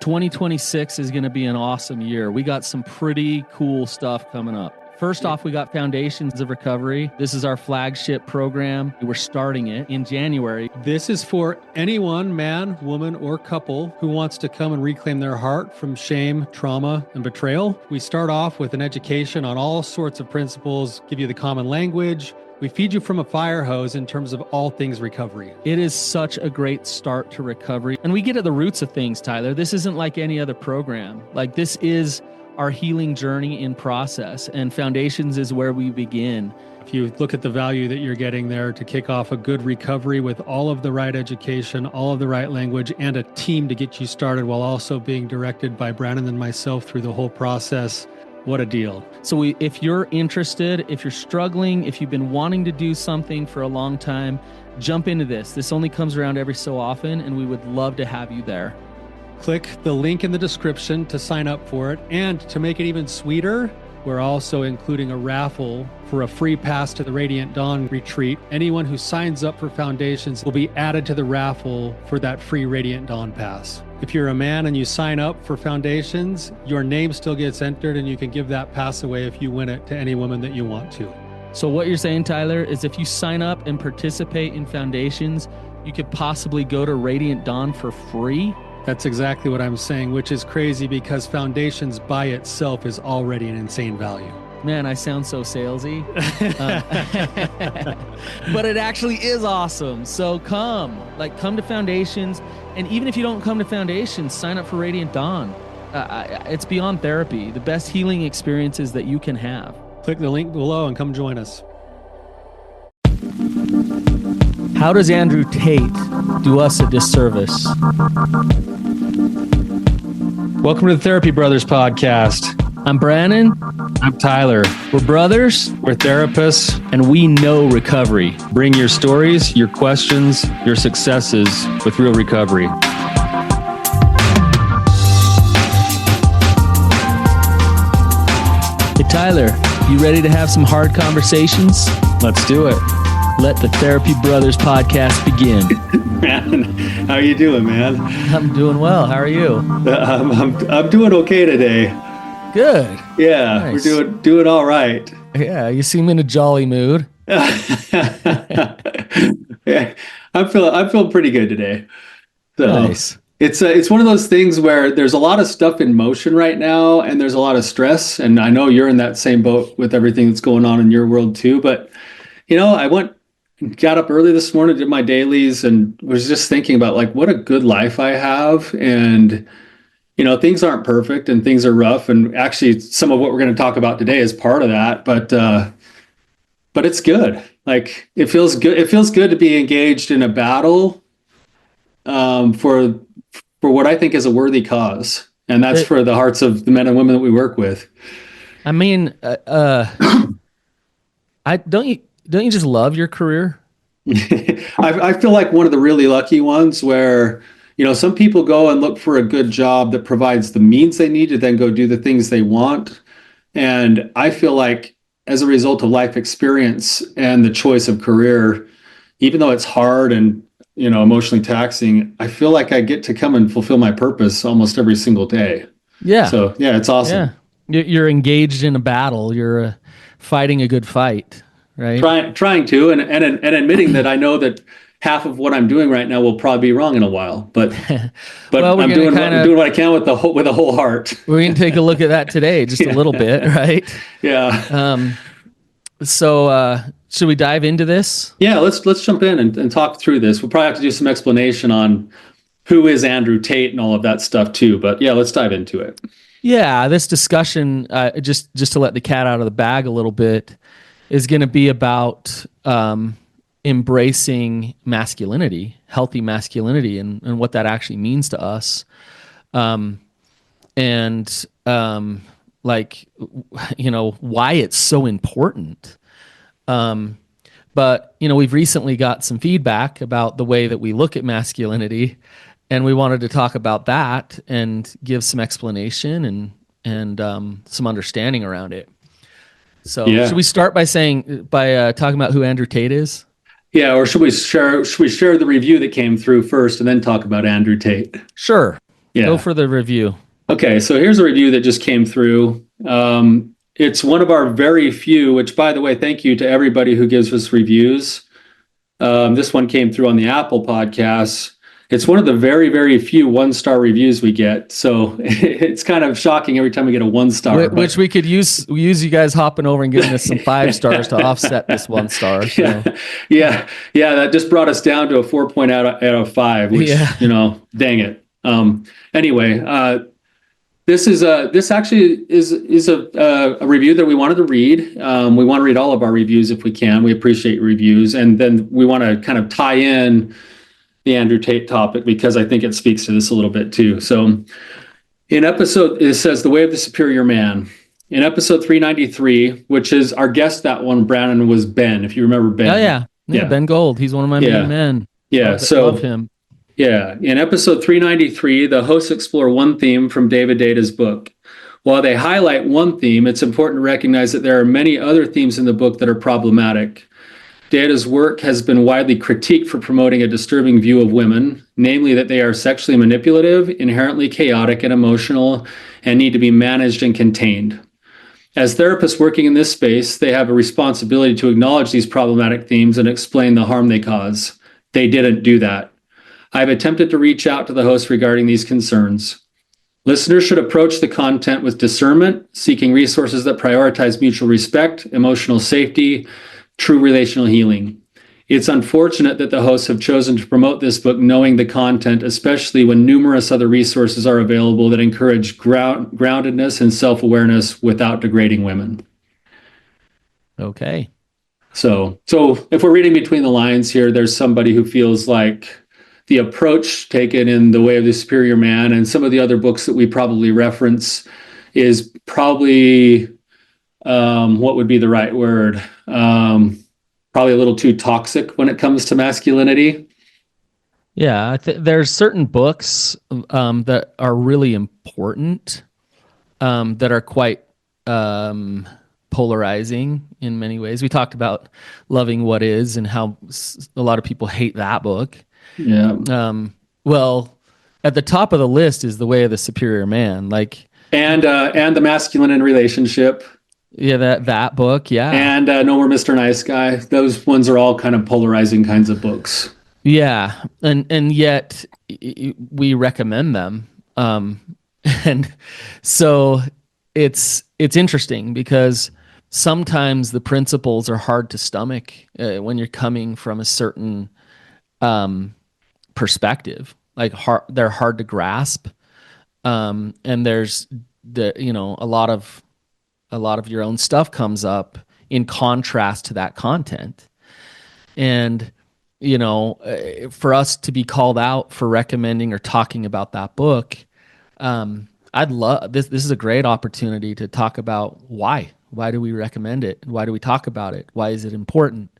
2026 is going to be an awesome year. We got some pretty cool stuff coming up. First off, we got Foundations of Recovery. This is our flagship program. We're starting it in January. This is for anyone, man, woman, or couple who wants to come and reclaim their heart from shame, trauma, and betrayal. We start off with an education on all sorts of principles, give you the common language. We feed you from a fire hose in terms of all things recovery. It is such a great start to recovery. And we get at the roots of things, Tyler. This isn't like any other program. Like, this is our healing journey in process, and Foundations is where we begin. If you look at the value that you're getting there to kick off a good recovery with all of the right education, all of the right language, and a team to get you started while also being directed by Brannon and myself through the whole process, what a deal. So if you're interested, if you're struggling, if you've been wanting to do something for a long time, jump into this. This only comes around every so often, and we would love to have you there. Click the link in the description to sign up for it. And to make it even sweeter, we're also including a raffle for a free pass to the Radiant Dawn retreat. Anyone who signs up for Foundations will be added to the raffle for that free Radiant Dawn pass. If you're a man and you sign up for Foundations, your name still gets entered, and you can give that pass away if you win it to any woman that you want to. So what you're saying, Tyler, is if you sign up and participate in Foundations, you could possibly go to Radiant Dawn for free? That's exactly what I'm saying, which is crazy because Foundations by itself is already an insane value. Man, I sound so salesy. But it actually is awesome. So come to Foundations. And even if you don't come to Foundations, sign up for Radiant Dawn. It's beyond therapy, the best healing experiences that you can have. Click the link below and come join us. How does Andrew Tate do us a disservice? Welcome to the Therapy Brothers podcast. I'm Brannon. I'm Tyler. We're brothers. We're therapists. And we know recovery. Bring your stories, your questions, your successes with real recovery. Hey, Tyler, you ready to have some hard conversations? Let's do it. Let the Therapy Brothers podcast begin. Man, how you doing, man? I'm doing well. How are you? I'm doing okay today. Good. Yeah, Nice. We're doing all right. Yeah, you seem in a jolly mood. Yeah, I'm feeling pretty good today. So Nice. It's one of those things where there's a lot of stuff in motion right now, and there's a lot of stress. And I know you're in that same boat with everything that's going on in your world too. But I got up early this morning, did my dailies, and was just thinking about like what a good life I have. And things aren't perfect and things are rough. And actually, some of what we're going to talk about today is part of that. But it's good. Like it feels good. It feels good to be engaged in a battle for what I think is a worthy cause, and that's for the hearts of the men and women that we work with. I mean, don't you just love your career? I feel like one of the really lucky ones where, some people go and look for a good job that provides the means they need to then go do the things they want. And I feel like as a result of life experience and the choice of career, even though it's hard and, emotionally taxing, I feel like I get to come and fulfill my purpose almost every single day. Yeah. So yeah, it's awesome. Yeah. You're engaged in a battle. You're fighting a good fight, right? Trying to, and admitting that I know that half of what I'm doing right now will probably be wrong in a while, but well, I'm doing what I can with a whole heart. We're going to take a look at that today, just a little bit, right? Yeah. So should we dive into this? Yeah, let's jump in and talk through this. We'll probably have to do some explanation on who is Andrew Tate and all of that stuff too. But yeah, let's dive into it. Yeah, this discussion, just to let the cat out of the bag a little bit, is going to be about embracing masculinity, healthy masculinity, and what that actually means to us. Why it's so important. But we've recently got some feedback about the way that we look at masculinity, and we wanted to talk about that and give some explanation and some understanding around it. So should we start by talking about who Andrew Tate is? Yeah, or should we share the review that came through first and then talk about Andrew Tate? Sure. Go Yeah. for the review. Okay, so here's a review that just came through. It's one of our very few, which, by the way, thank you to everybody who gives us reviews. This one came through on the Apple Podcasts. It's one of the very, very few one-star reviews we get. So it's kind of shocking every time we get a one-star. Which we could use you guys hopping over and giving us some 5 stars to offset this 1 star. So. Yeah. That just brought us down to a 4 out of 5, which, dang it. Anyway, this actually is a review that we wanted to read. We want to read all of our reviews if we can. We appreciate reviews, and then we want to kind of tie in the Andrew Tate topic because I think it speaks to this a little bit too. So, it says The Way of the Superior Man. In episode 393, which is our guest, that one, Brannon, was Ben. If you remember Ben. Oh yeah. Ben Gold. He's one of my main men. Yeah. Love him. Yeah. In episode 393, the hosts explore one theme from David Data's book. While they highlight one theme, it's important to recognize that there are many other themes in the book that are problematic. Data's work has been widely critiqued for promoting a disturbing view of women, namely that they are sexually manipulative, inherently chaotic and emotional, and need to be managed and contained. As therapists working in this space, they have a responsibility to acknowledge these problematic themes and explain the harm they cause. They didn't do that. I've attempted to reach out to the host regarding these concerns. Listeners should approach the content with discernment, seeking resources that prioritize mutual respect, emotional safety, true relational healing. It's unfortunate that the hosts have chosen to promote this book knowing the content, especially when numerous other resources are available that encourage groundedness and self-awareness without degrading women. Okay. So if we're reading between the lines here, there's somebody who feels like the approach taken in The Way of the Superior Man and some of the other books that we probably reference is probably, what would be the right word? Probably a little too toxic when it comes to masculinity. Yeah, there's certain books that are really important, that are quite polarizing in many ways. We talked about Loving What Is and how a lot of people hate that book. Yeah. Well, at the top of the list is The Way of the Superior Man, and The Masculine in Relationship. Yeah, that book, yeah. And No More Mr. Nice Guy. Those ones are all kind of polarizing kinds of books. Yeah, and yet we recommend them. And so it's interesting because sometimes the principles are hard to stomach when you're coming from a certain perspective. They're hard to grasp, and there's a lot of your own stuff comes up in contrast to that content. And, for us to be called out for recommending or talking about that book, I'd love this. This is a great opportunity to talk about why. Why do we recommend it? Why do we talk about it? Why is it important?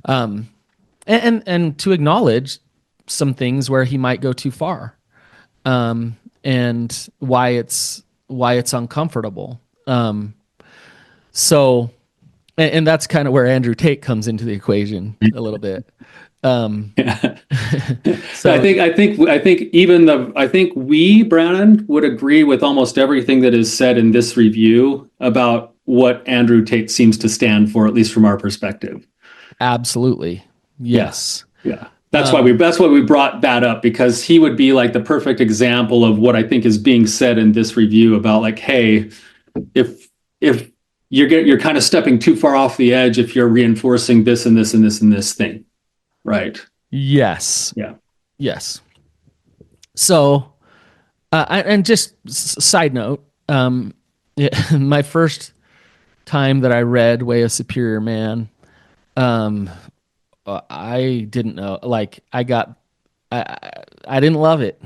And to acknowledge some things where he might go too far, and why it's uncomfortable. So, and that's kind of where Andrew Tate comes into the equation a little bit. Yeah. So I think we, Brannon, would agree with almost everything that is said in this review about what Andrew Tate seems to stand for, at least from our perspective. Absolutely. Yes. Yeah. That's why we brought that up, because he would be like the perfect example of what I think is being said in this review about hey, if you're kind of stepping too far off the edge if you're reinforcing this and this and this and this thing. Right. Yes. Yeah. Yes. So, and just side note, my first time that I read Way of Superior Man, I didn't know, I didn't love it.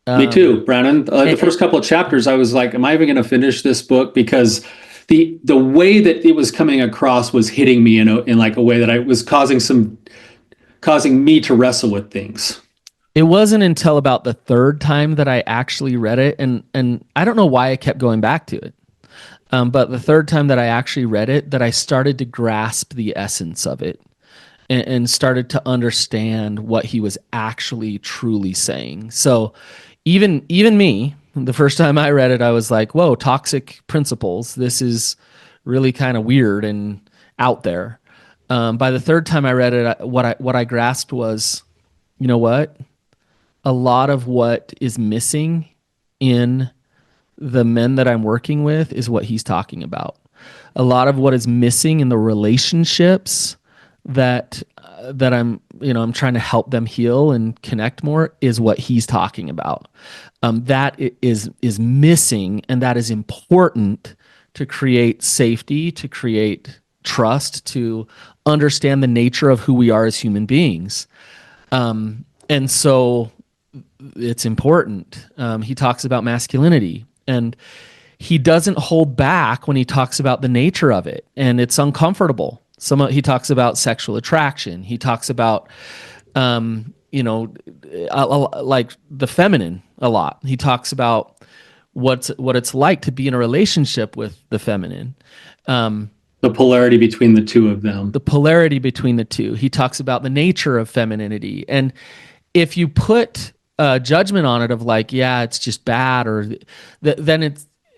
Me too, Brannon. The first couple of chapters, I was like, am I even going to finish this book? Because the way that it was coming across was hitting me in a way that I was causing me to wrestle with things. It wasn't until about the third time that I actually read it, and I don't know why I kept going back to it. But the third time that I actually read it, that I started to grasp the essence of it and started to understand what he was actually truly saying. So even me, the first time I read it, I was like, whoa, toxic principles. This is really kind of weird and out there. By the third time I read it, what I grasped was, you know what? A lot of what is missing in the men that I'm working with is what he's talking about. A lot of what is missing in the relationships that I'm trying to help them heal and connect more is what he's talking about. That is missing, and that is important to create safety, to create trust, to understand the nature of who we are as human beings. And so it's important. He talks about masculinity, and he doesn't hold back when he talks about the nature of it, and it's uncomfortable. He talks about sexual attraction. He talks about, like the feminine a lot. He talks about what it's like to be in a relationship with the feminine. The polarity between the two of them. The polarity between the two. He talks about the nature of femininity. And if you put judgment on it of like, yeah, it's just bad, or then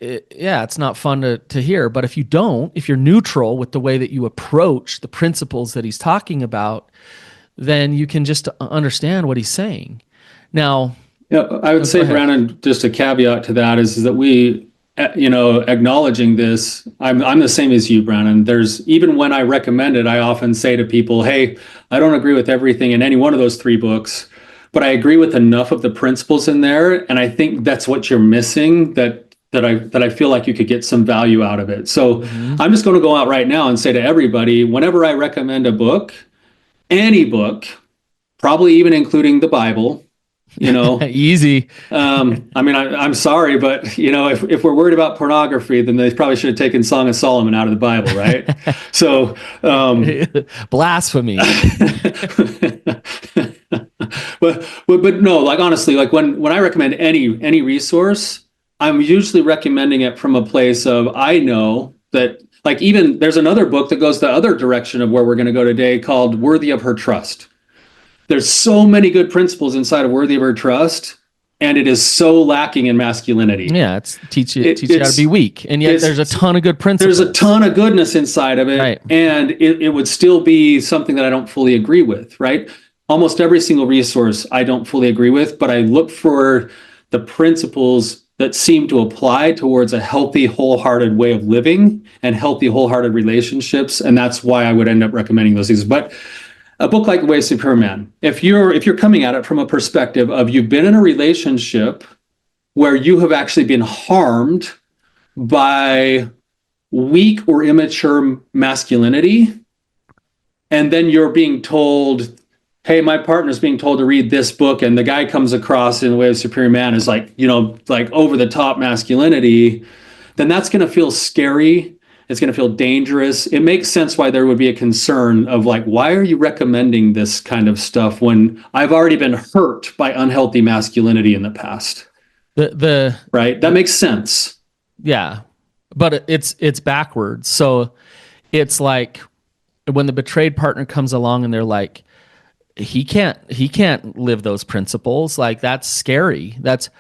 it's not fun to hear. But if you're neutral with the way that you approach the principles that he's talking about, then you can just understand what he's saying. Now, yeah, I would say, Brannon, just a caveat to that is that we, acknowledging this, I'm the same as you, Brannon. Even when I recommend it, I often say to people, hey, I don't agree with everything in any one of those 3 books, but I agree with enough of the principles in there, and I think that's what you're missing, that I feel like you could get some value out of it. So I'm just going to go out right now and say to everybody, whenever I recommend a book, any book, probably even including the Bible, easy. I'm sorry, but if we're worried about pornography, then they probably should have taken Song of Solomon out of the Bible, right? So, blasphemy. but no, like honestly, like when I recommend any resource, I'm usually recommending it from a place of, I know that, like, even there's another book that goes the other direction of where we're going to go today called Worthy of Her Trust. There's so many good principles inside of Worthy of Her Trust, and it is so lacking in masculinity. Yeah, it's teach you how to be weak, and yet there's a ton of good principles. There's a ton of goodness inside of it, right. And it would still be something that I don't fully agree with, right? Almost every single resource I don't fully agree with, but I look for the principles that seem to apply towards a healthy, wholehearted way of living and healthy, wholehearted relationships, and that's why I would end up recommending those things. But a book like The Way of Superior Man, if you're coming at it from a perspective of you've been in a relationship where you have actually been harmed by weak or immature masculinity, and then you're being told, hey, my partner's being told to read this book, and the guy comes across in The Way of Superior Man as like over the top masculinity, then that's going to feel scary. It's going to feel dangerous. It makes sense why there would be a concern of like, why are you recommending this kind of stuff when I've already been hurt by unhealthy masculinity in the past? Right? That makes sense. Yeah. But it's backwards. So it's like when the betrayed partner comes along and they're like, he can't live those principles. Like, that's scary. That's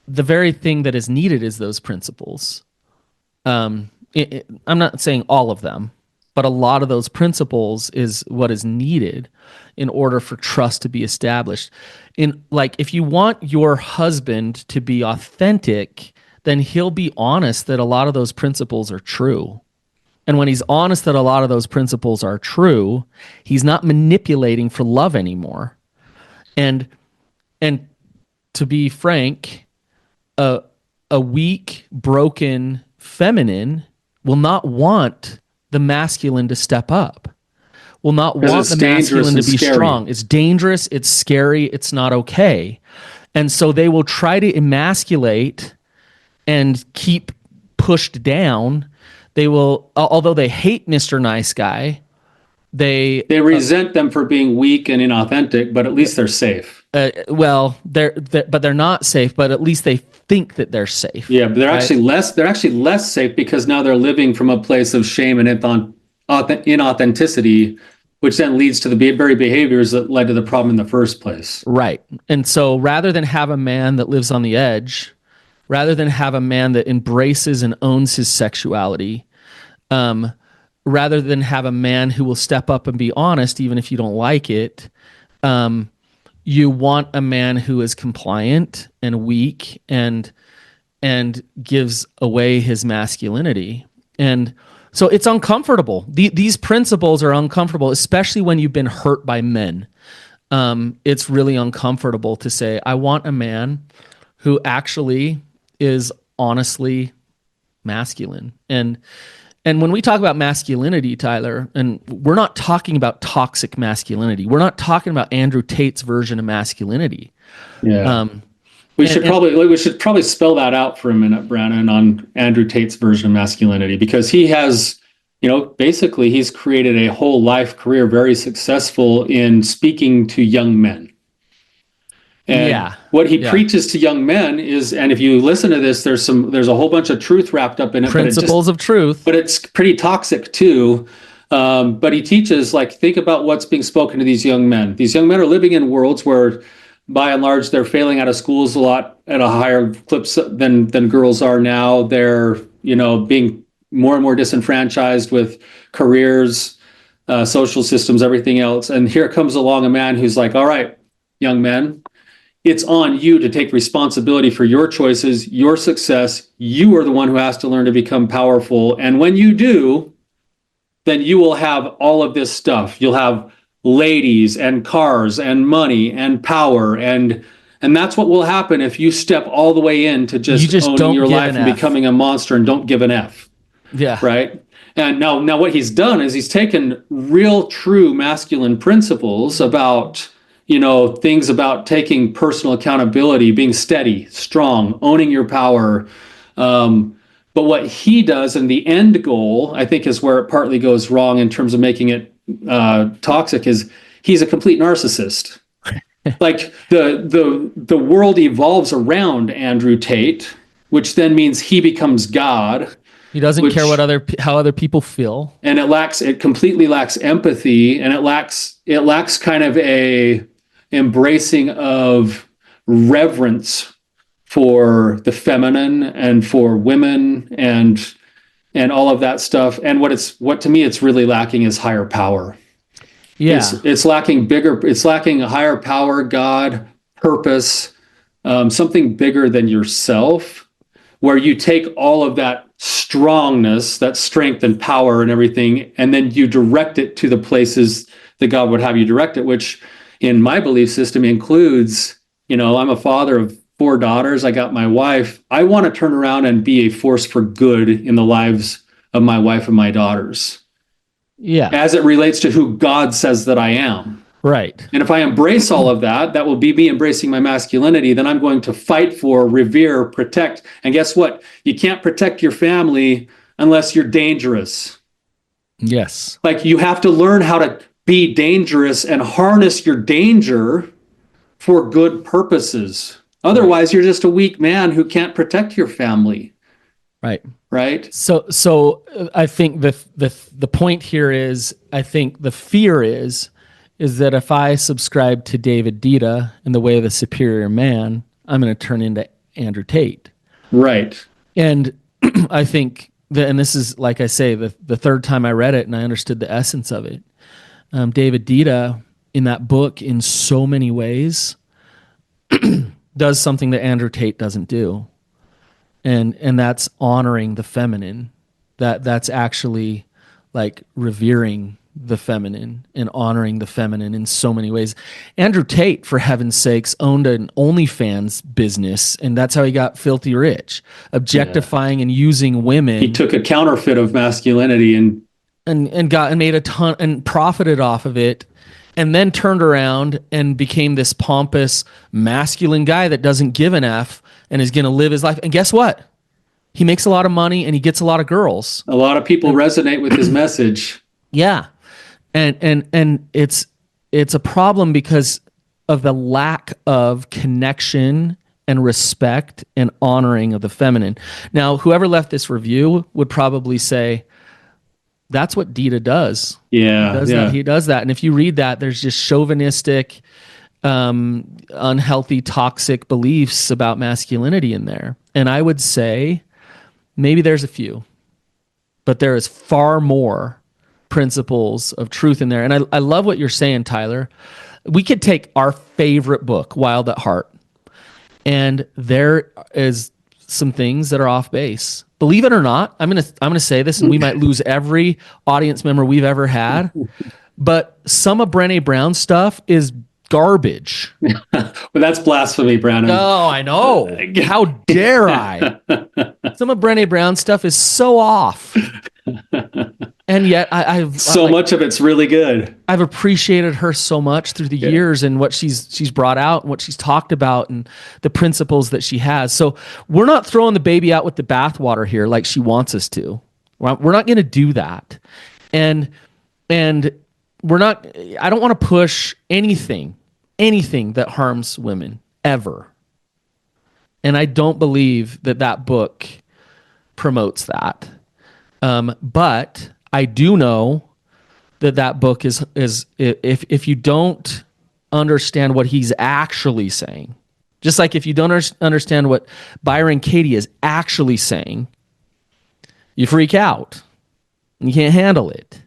the very thing that is needed is those principles. I'm not saying all of them, but a lot of those principles is what is needed in order for trust to be established. If you want your husband to be authentic, then he'll be honest that a lot of those principles are true. And when he's honest that a lot of those principles are true, he's not manipulating for love anymore. And to be frank, a weak, broken feminine will not want the masculine to step up, will not want the masculine to be strong. It's dangerous, it's scary, it's not okay. And so they will try to emasculate and keep pushed down. They will, although they hate Mr. Nice Guy, they resent them for being weak and inauthentic, but at least they're safe. They're not safe, but at least they think that they're safe. Yeah, but they're actually less. They're actually less safe because now they're living from a place of shame and inauthenticity which then leads to the very behaviors that led to the problem in the first place. Right. And so rather than have a man that lives on the edge, rather than have a man that embraces and owns his sexuality, rather than have a man who will step up and be honest, even if you don't like it, you want a man who is compliant and weak and gives away his masculinity. And so it's uncomfortable. These principles are uncomfortable, especially when you've been hurt by men. It's really uncomfortable to say, I want a man who actually is honestly masculine. And when we talk about masculinity, Tyler, and we're not talking about toxic masculinity. We're not talking about Andrew Tate's version of masculinity. Yeah. We should probably spell that out for a minute, Brannon, on Andrew Tate's version of masculinity, because he has, basically he's created a whole life career very successful in speaking to young men. And what he preaches to young men is, and if you listen to this, there's a whole bunch of truth wrapped up in it. Principles of truth. But it's pretty toxic too. But he teaches, think about what's being spoken to these young men. These young men are living in worlds where, by and large, they're failing out of schools a lot at a higher clip than girls are now. They're, being more and more disenfranchised with careers, social systems, everything else. And here comes along a man who's like, all right, young men, it's on you to take responsibility for your choices, your success. You are the one who has to learn to become powerful. And when you do, then you will have all of this stuff. You'll have ladies and cars and money and power. And that's what will happen if you step all the way in to just owning your life and becoming a monster and don't give an F. Yeah. Right. And now what he's done is he's taken real, true masculine principles about, things about taking personal accountability, being steady, strong, owning your power. But what he does, and the end goal, I think, is where it partly goes wrong in terms of making it toxic, is he's a complete narcissist. Like the world evolves around Andrew Tate, which then means he becomes God. He doesn't care how other people feel, and it completely lacks empathy, and it lacks kind of a embracing of reverence for the feminine and for women and all of that stuff. And what to me it's really lacking is higher power. Yeah, it's lacking a higher power, God, purpose, something bigger than yourself, where you take all of that strongness, that strength and power and everything, and then you direct it to the places that God would have you direct it, which in my belief system includes, I'm a father of 4 daughters. I got my wife. I want to turn around and be a force for good in the lives of my wife and my daughters. Yeah. As it relates to who God says that I am. Right. And if I embrace all of that, that will be me embracing my masculinity. Then I'm going to fight for, revere, protect. And guess what? You can't protect your family unless you're dangerous. Yes. You have to learn how to be dangerous and harness your danger for good purposes. Otherwise, you're just a weak man who can't protect your family. Right. Right. So I think the point here is, I think the fear is that if I subscribe to David Dita in the way of the superior man, I'm going to turn into Andrew Tate. Right. And I think and this is, like I say, the third time I read it and I understood the essence of it. David Dita in that book, in so many ways, does something that Andrew Tate doesn't do. And that's honoring the feminine. That's actually revering the feminine and honoring the feminine in so many ways. Andrew Tate, for heaven's sakes, owned an OnlyFans business, and that's how he got filthy rich, objectifying and using women. He took a counterfeit of masculinity and made a ton and profited off of it, and then turned around and became this pompous masculine guy that doesn't give an F and is going to live his life. And guess what? He makes a lot of money and he gets a lot of girls. A lot of people resonate with his message. Yeah. And it's a problem because of the lack of connection and respect and honoring of the feminine. Now, whoever left this review would probably say, That's what Dita does. Yeah, yeah. He does that. And if you read that, there's just chauvinistic, unhealthy, toxic beliefs about masculinity in there. And I would say maybe there's a few, but there is far more principles of truth in there. And I love what you're saying, Tyler. We could take our favorite book, Wild at Heart, and there is some things that are off base. Believe it or not, I'm gonna say this, and we might lose every audience member we've ever had, but some of Brené Brown's stuff is garbage. But that's blasphemy, Brannon. No, I know. How dare I? Some of Brené Brown's stuff is so off. And yet I've much of it's really good. I've appreciated her so much through the years and what she's brought out and what she's talked about and the principles that she has. So we're not throwing the baby out with the bathwater here like she wants us to. We're not going to do that. And we're not, I don't want to push anything that harms women ever. And I don't believe that book promotes that. But I do know that book is if you don't understand what he's actually saying, just like if you don't understand what Byron Katie is actually saying, you freak out and you can't handle it.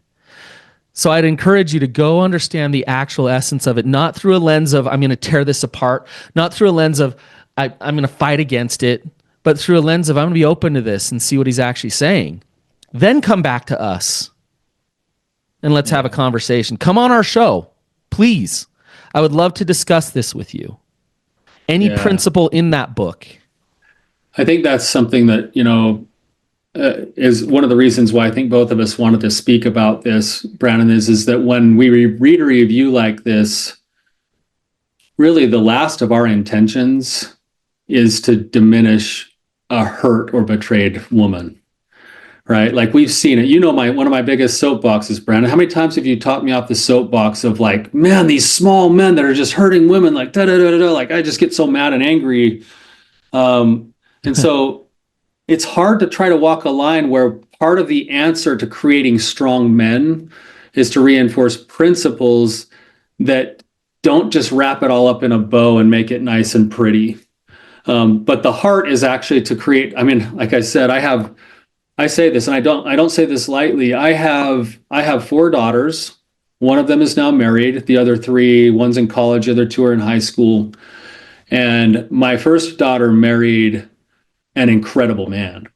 So I'd encourage you to go understand the actual essence of it, not through a lens of I'm going to tear this apart, not through a lens of I'm going to fight against it, but through a lens of I'm going to be open to this and see what he's actually saying. Then come back to us and let's have a conversation. Come on our show, please. I would love to discuss this with you. Any principle in that book. I think that's something that, is one of the reasons why I think both of us wanted to speak about this, Brannon, is that when we read a review like this, really the last of our intentions is to diminish a hurt or betrayed woman. Right? Like we've seen it. One of my biggest soapboxes, Brandon. How many times have you taught me off the soapbox of like, man, these small men that are just hurting women, like da da da da. Like I just get so mad and angry. And so it's hard to try to walk a line where part of the answer to creating strong men is to reinforce principles that don't just wrap it all up in a bow and make it nice and pretty. But the heart is actually to create. I mean, like I said, I say this, and I don't say this lightly. I have 4 daughters. One of them is now married. The other 3, one's in college, the other 2 are in high school. And my first daughter married an incredible man,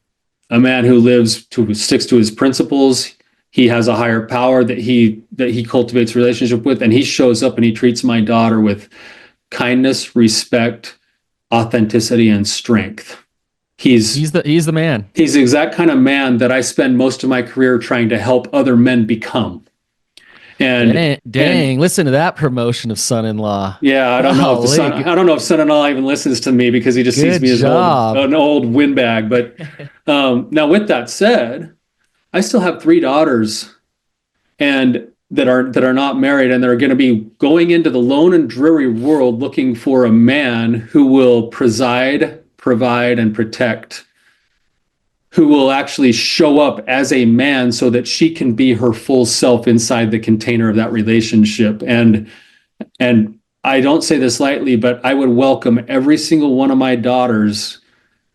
a man who sticks to his principles. He has a higher power that he cultivates a relationship with, and he shows up and he treats my daughter with kindness, respect, authenticity, and strength. He's the man. He's the exact kind of man that I spend most of my career trying to help other men become. And dang, listen to that promotion of son-in-law. Yeah, I don't know if son-in-law even listens to me because he just sees me as an old windbag. But now, with that said, I still have 3 daughters, and that are not married, and they're going to be going into the lone and dreary world looking for a man who will preside, provide, and protect, who will actually show up as a man so that she can be her full self inside the container of that relationship. And I don't say this lightly, but I would welcome every single one of my daughters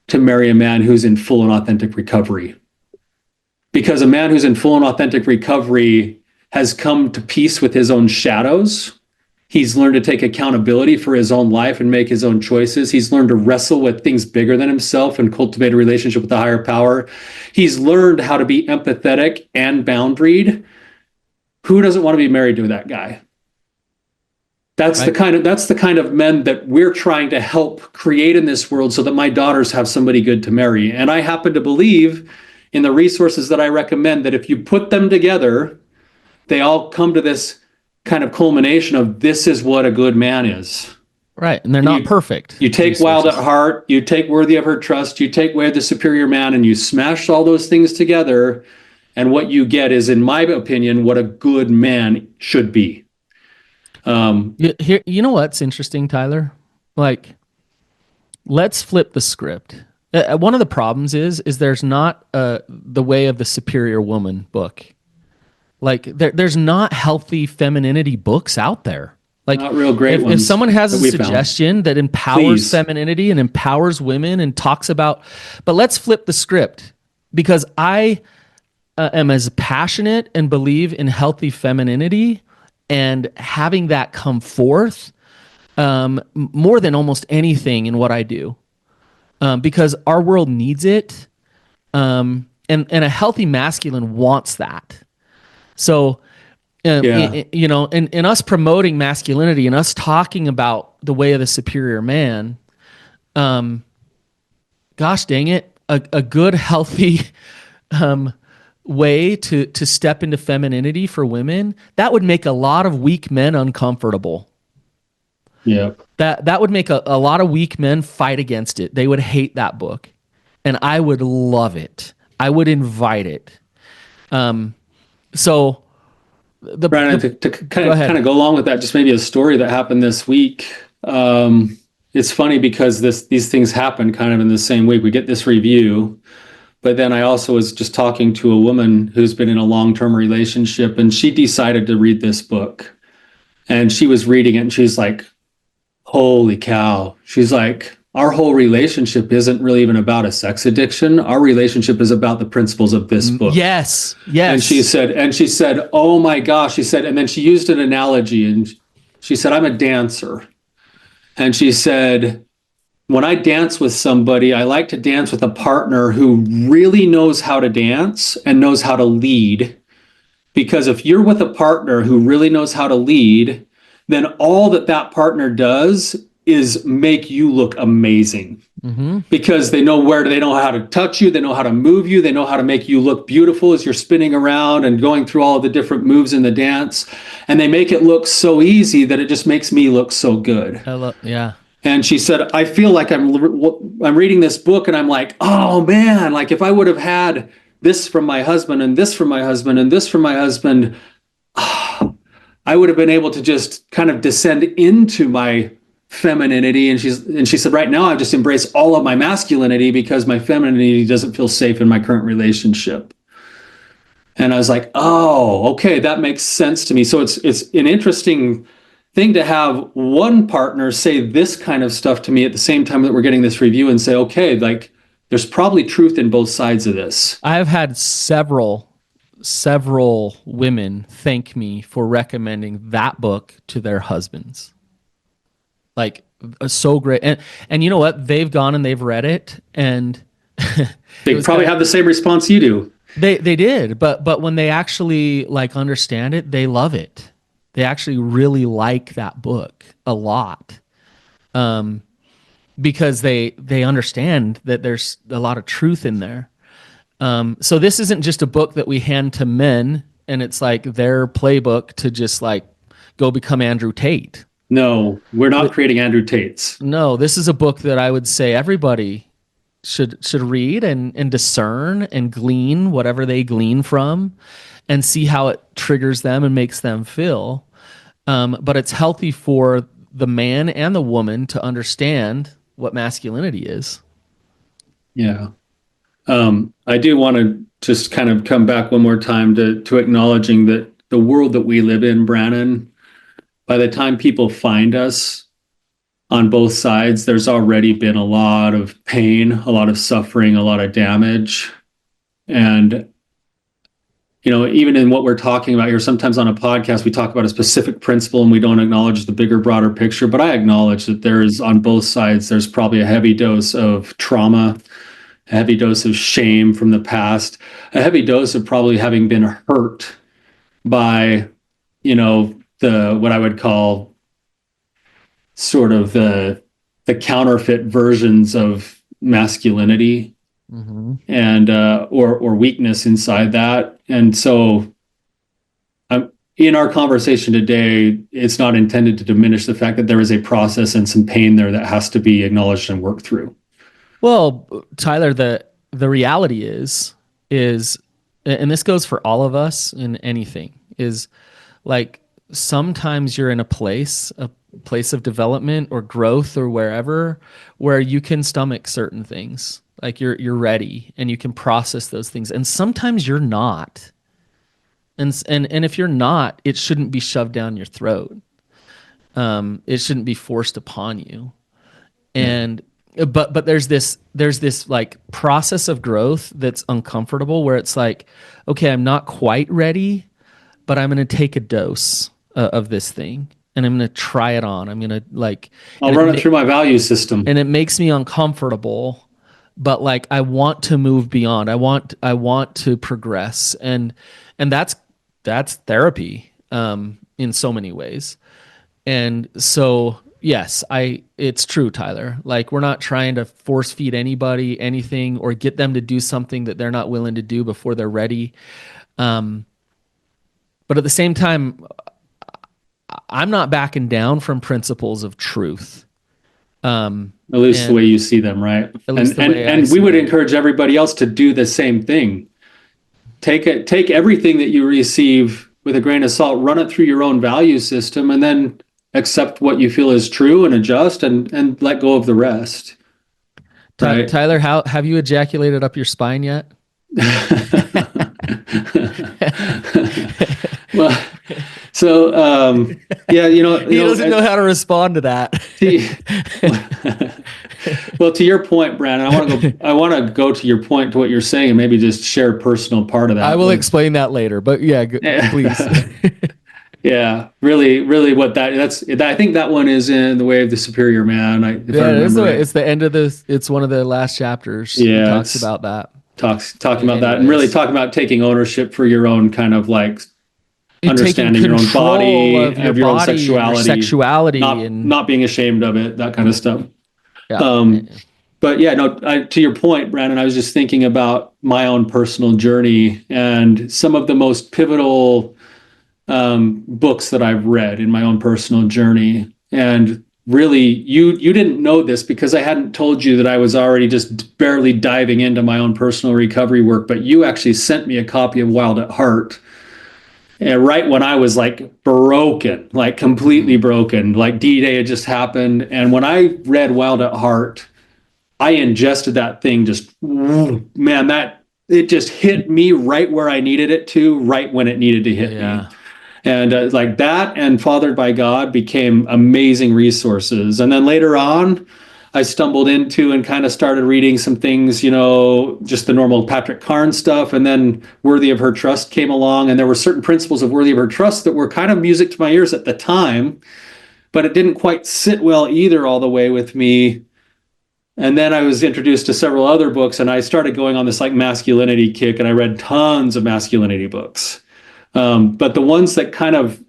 to marry a man who's in full and authentic recovery. Because a man who's in full and authentic recovery has come to peace with his own shadows. He's learned to take accountability for his own life and make his own choices. He's learned to wrestle with things bigger than himself and cultivate a relationship with a higher power. He's learned how to be empathetic and boundaried. Who doesn't want to be married to that guy? That's the kind of men that we're trying to help create in this world so that my daughters have somebody good to marry. And I happen to believe in the resources that I recommend that if you put them together, they all come to this kind of culmination of this is what a good man is. Right. And they're not perfect. You take Wild at Heart, you take Worthy of Her Trust, you take Way of the Superior Man, and you smash all those things together. And what you get is, in my opinion, what a good man should be. You know what's interesting, Tyler? Like, let's flip the script. One of the problems is there's not the Way of the Superior Woman book. Like there's not healthy femininity books out there. Like Not real great if ones someone has that a we found. suggestion that empowers Please. femininity and empowers women and talks about, but let's flip the script, because I am as passionate and believe in healthy femininity and having that come forth more than almost anything in what I do, because our world needs it, and a healthy masculine wants that. So, Yeah. you know, in us promoting masculinity and us talking about the way of the superior man, gosh dang it, a good, healthy way to step into femininity for women, that would make a lot of weak men uncomfortable. Yeah. That would make a lot of weak men fight against it. They would hate that book. And I would love it. I would invite it. So Brandon, to go ahead. kind of go along with that, just maybe a story that happened this week. It's funny because these things happen kind of in the same week. We get this review, but then I also was just talking to a woman who's been in a long-term relationship, and she decided to read this book. And she was reading it, and she's like, holy cow. She's like, our whole relationship isn't really even about a sex addiction. Our relationship is about the principles of this book. Yes. Yes. And she said, oh my gosh, she said, and then she used an analogy, and she said, I'm a dancer. And she said, when I dance with somebody, I like to dance with a partner who really knows how to dance and knows how to lead. Because if you're with a partner who really knows how to lead, then all that partner does is make you look amazing. Mm-hmm. Because they know how to touch you, they know how to move you, they know how to make you look beautiful as you're spinning around and going through all of the different moves in the dance. And they make it look so easy that it just makes me look so good. Yeah. And she said, I feel like I'm reading this book and I'm like, oh man, like if I would have had this from my husband and this from my husband and this from my husband, I would have been able to just kind of descend into my femininity. And she said, right now I've just embraced all of my masculinity because my femininity doesn't feel safe in my current relationship. And I was like, oh, okay, that makes sense to me. So it's an interesting thing to have one partner say this kind of stuff to me at the same time that we're getting this review and say, okay, like there's probably truth in both sides of this. I've had several women thank me for recommending that book to their husbands. Like, so great. And you know what? They've gone and they've read it, and they probably have the same response you do. They did, but when they actually like understand it, they love it. They actually really like that book a lot. Because they understand that there's a lot of truth in there. So this isn't just a book that we hand to men and it's like their playbook to just like go become Andrew Tate. No, we're not creating Andrew Tates. No, this is a book that I would say everybody should read and discern and glean whatever they glean from and see how it triggers them and makes them feel. But it's healthy for the man and the woman to understand what masculinity is. Yeah. I do want to just kind of come back one more time to acknowledging that the world that we live in, Brannon, by the time people find us on both sides, there's already been a lot of pain, a lot of suffering, a lot of damage. And, you know, even in what we're talking about here, sometimes on a podcast, we talk about a specific principle and we don't acknowledge the bigger, broader picture. But I acknowledge that there is, on both sides, there's probably a heavy dose of trauma, a heavy dose of shame from the past, a heavy dose of probably having been hurt by, you know, what I would call sort of the counterfeit versions of masculinity. Mm-hmm. And or weakness inside that. And so in our conversation today, it's not intended to diminish the fact that there is a process and some pain there that has to be acknowledged and worked through. Well, Tyler, the reality is, and this goes for all of us in anything, is like sometimes you're in a place of development or growth or wherever where you can stomach certain things. Like you're ready and you can process those things. And sometimes you're not. And if you're not, it shouldn't be shoved down your throat. It shouldn't be forced upon you. Yeah. And but there's this like process of growth that's uncomfortable where it's like, okay, I'm not quite ready, but I'm going to take a dose of this thing and I'm going to try it on. I'm going to like, I'll run it through my value system. and it makes me uncomfortable, but like I want to move beyond. I want to progress, and that's therapy in so many ways. And so yes, it's true, Tyler. Like we're not trying to force feed anybody anything or get them to do something that they're not willing to do before they're ready. But at the same time, I'm not backing down from principles of truth. At least the way you see them, right? At least the way I And we see would them. encourage everybody else to do the same thing. Take everything that you receive with a grain of salt, run it through your own value system, and then accept what you feel is true and adjust and let go of the rest. Right? Tyler, how have you ejaculated up your spine yet? Well, so yeah, He doesn't know how to respond to that. Well, to your point, Brandon, I want to go to your point to what you're saying and maybe just share a personal part of that. I will explain that later, but yeah, please. Yeah, really, I think that one is in The Way of the Superior Man. It's the end of this. It's one of the last chapters. Yeah, It talks about that. Talking about that, and really talking about taking ownership for your own kind of like understanding your own body, of your own sexuality, not being ashamed of it, that kind of stuff. Yeah. But yeah, no, to your point, Brandon, I was just thinking about my own personal journey and some of the most pivotal books that I've read in my own personal journey. And really, you didn't know this because I hadn't told you that I was already just barely diving into my own personal recovery work, but you actually sent me a copy of Wild at Heart. And right when I was like broken, like completely broken, like D-Day had just happened. And when I read Wild at Heart, I ingested that thing man, it just hit me right where I needed it to, right when it needed to hit me. And like that and Fathered by God became amazing resources. And then later on, I stumbled into and kind of started reading some things, just the normal Patrick Carnes stuff. And then Worthy of Her Trust came along. And there were certain principles of Worthy of Her Trust that were kind of music to my ears at the time, but it didn't quite sit well either all the way with me. And then I was introduced to several other books and I started going on this like masculinity kick and I read tons of masculinity books. But the ones that kind of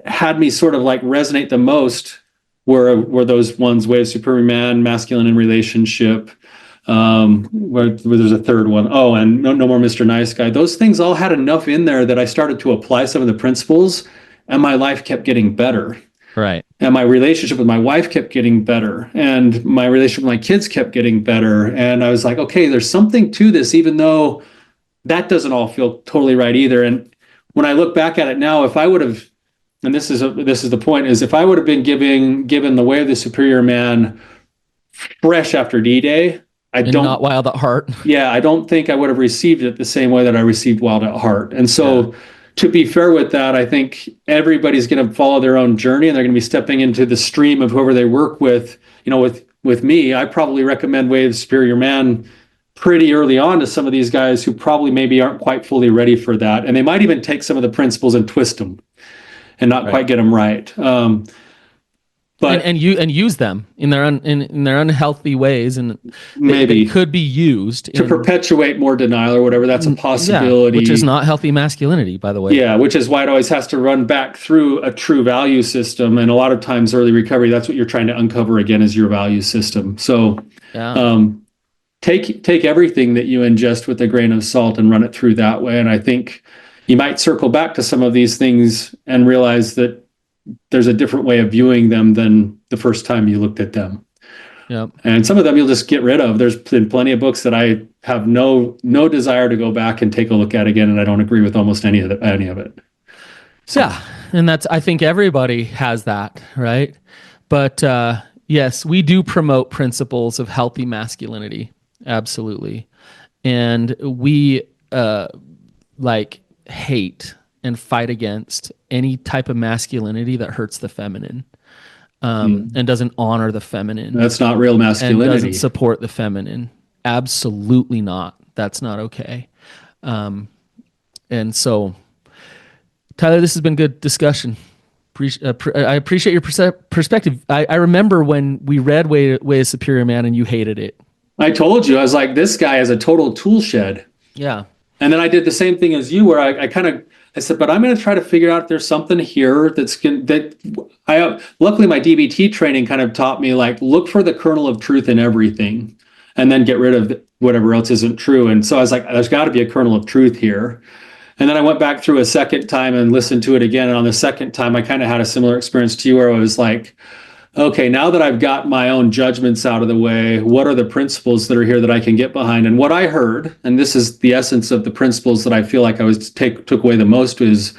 had me sort of like resonate the most were those ones: Way of Superior Man, Masculine in Relationship, where there's a third one. Oh, and No More Mr. Nice Guy. Those things all had enough in there that I started to apply some of the principles and my life kept getting better. Right. And my relationship with my wife kept getting better. And my relationship with my kids kept getting better. And I was like, okay, there's something to this, even though that doesn't all feel totally right either. And when I look back at it now, if I would have, and this is the point, is if I would have been given The Way of the Superior Man fresh after D-Day, not Wild at Heart. Yeah, I don't think I would have received it the same way that I received Wild at Heart. And so to be fair with that, I think everybody's going to follow their own journey and they're going to be stepping into the stream of whoever they work with. With me, I probably recommend Way of the Superior Man pretty early on to some of these guys who probably maybe aren't quite fully ready for that. And they might even take some of the principles and twist them and not quite get them right. But and use them in their unhealthy ways, and maybe they could be used to perpetuate more denial or whatever. That's a possibility, which is not healthy masculinity, by the way. Yeah, which is why it always has to run back through a true value system. And a lot of times, early recovery, that's what you're trying to uncover again, is your value system. So, take everything that you ingest with a grain of salt and run it through that way. And I think you might circle back to some of these things and realize that there's a different way of viewing them than the first time you looked at them. Yep. And some of them you'll just get rid of. There's been plenty of books that I have no desire to go back and take a look at again, and I don't agree with almost any of it. So, yeah, and I think everybody has that, right? But yes, we do promote principles of healthy masculinity, absolutely, and we hate and fight against any type of masculinity that hurts the feminine, and doesn't honor the feminine. That's not real And masculinity. doesn't support the feminine. Absolutely not. That's not okay. And so, Tyler, this has been good discussion. I appreciate your perspective. I remember when we read Way of Superior Man and you hated it. I told you, I was like, this guy is a total tool shed. Yeah. And then I did the same thing as you, where I said, but I'm going to try to figure out if there's something here luckily my DBT training kind of taught me, like, look for the kernel of truth in everything and then get rid of whatever else isn't true. And so I was like, there's got to be a kernel of truth here. And then I went back through a second time and listened to it again. And on the second time, I kind of had a similar experience to you, where I was like, okay, now that I've got my own judgments out of the way, what are the principles that are here that I can get behind? And what I heard, and this is the essence of the principles that I feel like I took away the most, is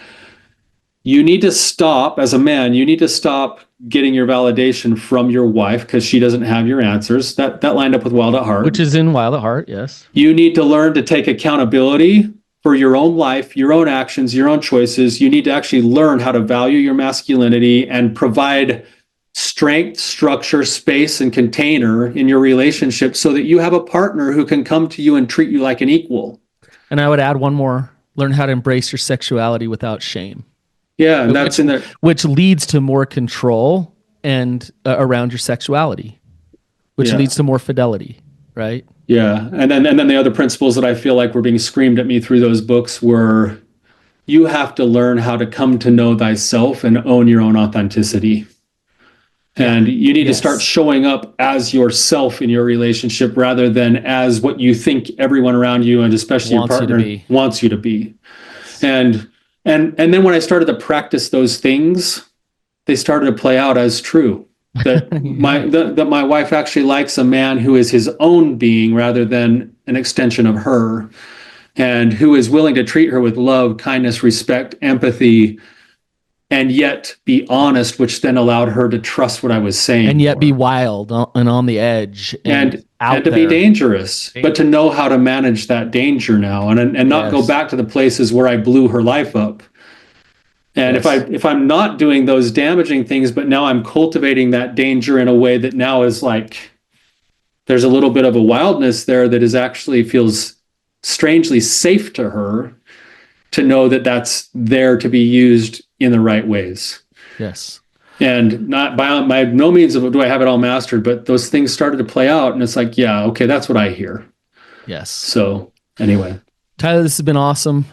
you need to stop, as a man, you need to stop getting your validation from your wife because she doesn't have your answers. That lined up with Wild at Heart. Which is in Wild at Heart, yes. You need to learn to take accountability for your own life, your own actions, your own choices. You need to actually learn how to value your masculinity and provide strength, structure, space, and container in your relationship so that you have a partner who can come to you and treat you like an equal. And I would add one more: learn how to embrace your sexuality without shame. Yeah, and that's in there. Which leads to more control and around your sexuality, which leads to more fidelity, right? Yeah, and then the other principles that I feel like were being screamed at me through those books were, you have to learn how to come to know thyself and own your own authenticity. And you need to start showing up as yourself in your relationship rather than as what you think everyone around you, and especially your partner, wants you to be. And then when I started to practice those things, they started to play out as true. That my wife actually likes a man who is his own being rather than an extension of her, and who is willing to treat her with love, kindness, respect, empathy, and yet be honest, which then allowed her to trust what I was saying. And yet be wild and on the edge. And to be dangerous, but to know how to manage that danger now and not go back to the places where I blew her life up. And if I'm not doing those damaging things, but now I'm cultivating that danger in a way that now is like, there's a little bit of a wildness there that is actually feels strangely safe to her, to know that that's there to be used in the right ways. Yes. And not by no means do I have it all mastered, but those things started to play out, and it's like, yeah, okay, that's what I hear. Yes. So anyway, Tyler, this has been awesome.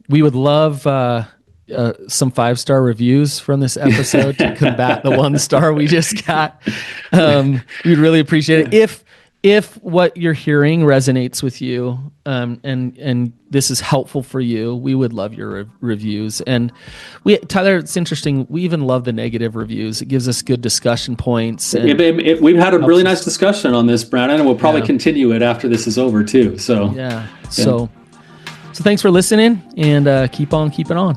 We would love some 5-star reviews from this episode to combat the 1-star we just got. We'd really appreciate it. If what you're hearing resonates with you, and this is helpful for you, we would love your reviews. And Tyler, it's interesting, we even love the negative reviews. It gives us good discussion points. We've had a really nice discussion on this, Brannon, and we'll probably continue it after this is over too. So So thanks for listening, and keep on keeping on.